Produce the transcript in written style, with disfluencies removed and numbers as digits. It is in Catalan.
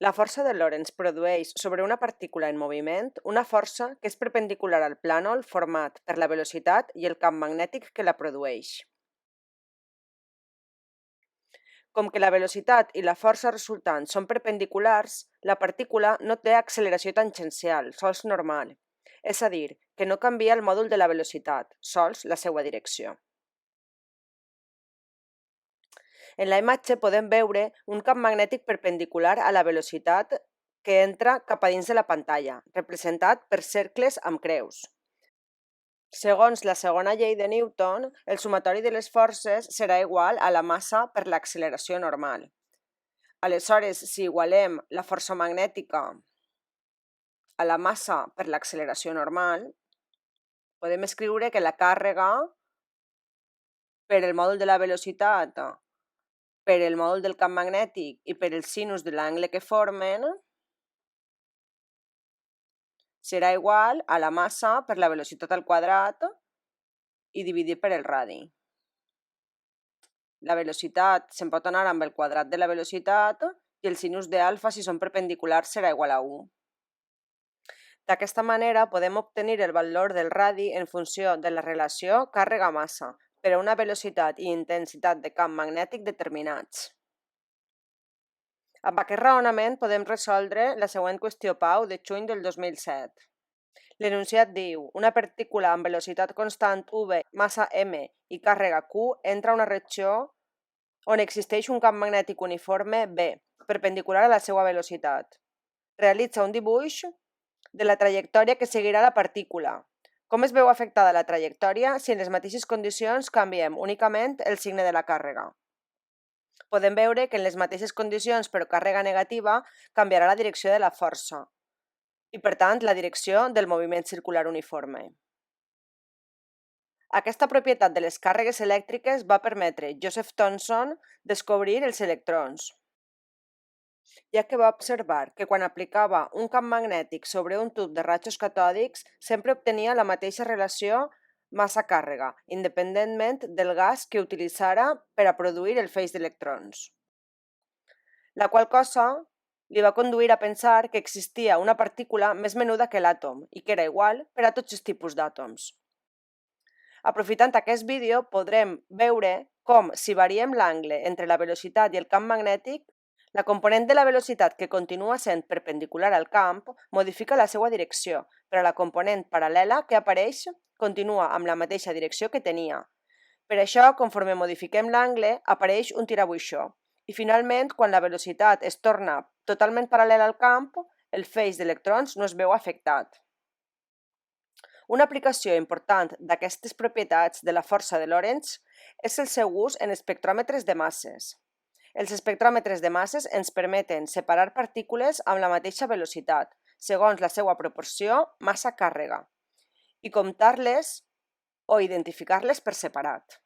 La força de Lorentz produeix sobre una partícula en moviment una força que és perpendicular al plànol format per la velocitat i el camp magnètic que la produeix. Com que la velocitat i la força resultant són perpendiculars, la partícula no té acceleració tangencial, sols normal, és a dir, que no canvia el mòdul de la velocitat, sols la seva direcció. En la imatge podem veure un camp magnètic perpendicular a la velocitat que entra cap a dins de la pantalla, representat per cercles amb creus. Segons la segona llei de Newton, el sumatori de les forces serà igual a la massa per l'acceleració normal. Aleshores, si igualem la força magnètica a la massa per l'acceleració normal, podem escriure que la càrrega per el mòdul de la velocitat, per el mòdul del camp magnètic i per el sinus de l'angle que formen serà igual a la massa per la velocitat al quadrat i dividit per el radi. La velocitat se'n pot anar amb el quadrat de la velocitat i el sinus d'alfa, si són perpendiculars, serà igual a 1. D'aquesta manera podem obtenir el valor del radi en funció de la relació càrrega-massa per a una velocitat i intensitat de camp magnètic determinats. Amb aquest raonament podem resoldre la següent qüestió Pau de juny del 2007. L'enunciat diu: una partícula amb velocitat constant v, massa m i càrrega q entra a una regió on existeix un camp magnètic uniforme b, perpendicular a la seva velocitat. Realitza un dibuix de la trajectòria que seguirà la partícula. Com es veu afectada la trajectòria si en les mateixes condicions canviem únicament el signe de la càrrega? Podem veure que en les mateixes condicions però càrrega negativa canviarà la direcció de la força i, per tant, la direcció del moviment circular uniforme. Aquesta propietat de les càrregues elèctriques va permetre Joseph Thomson descobrir els electrons, ja que va observar que quan aplicava un camp magnètic sobre un tub de rajos catòdics sempre obtenia la mateixa relació massa-càrrega, independentment del gas que utilitzara per a produir el feix d'electrons. La qual cosa li va conduir a pensar que existia una partícula més menuda que l'àtom i que era igual per a tots els tipus d'àtoms. Aprofitant aquest vídeo podrem veure com, si variem l'angle entre la velocitat i el camp magnètic, la component de la velocitat que continua sent perpendicular al camp modifica la seva direcció, però la component paral·lela que apareix continua amb la mateixa direcció que tenia. Per això, conforme modifiquem l'angle, apareix un tirabuixó. I finalment, quan la velocitat es torna totalment paral·lela al camp, el feix d'electrons no es veu afectat. Una aplicació important d'aquestes propietats de la força de Lorentz és el seu ús en espectròmetres de masses. Els espectròmetres de masses ens permeten separar partícules amb la mateixa velocitat, segons la seva proporció massa-càrrega, i comptar-les o identificar-les per separat.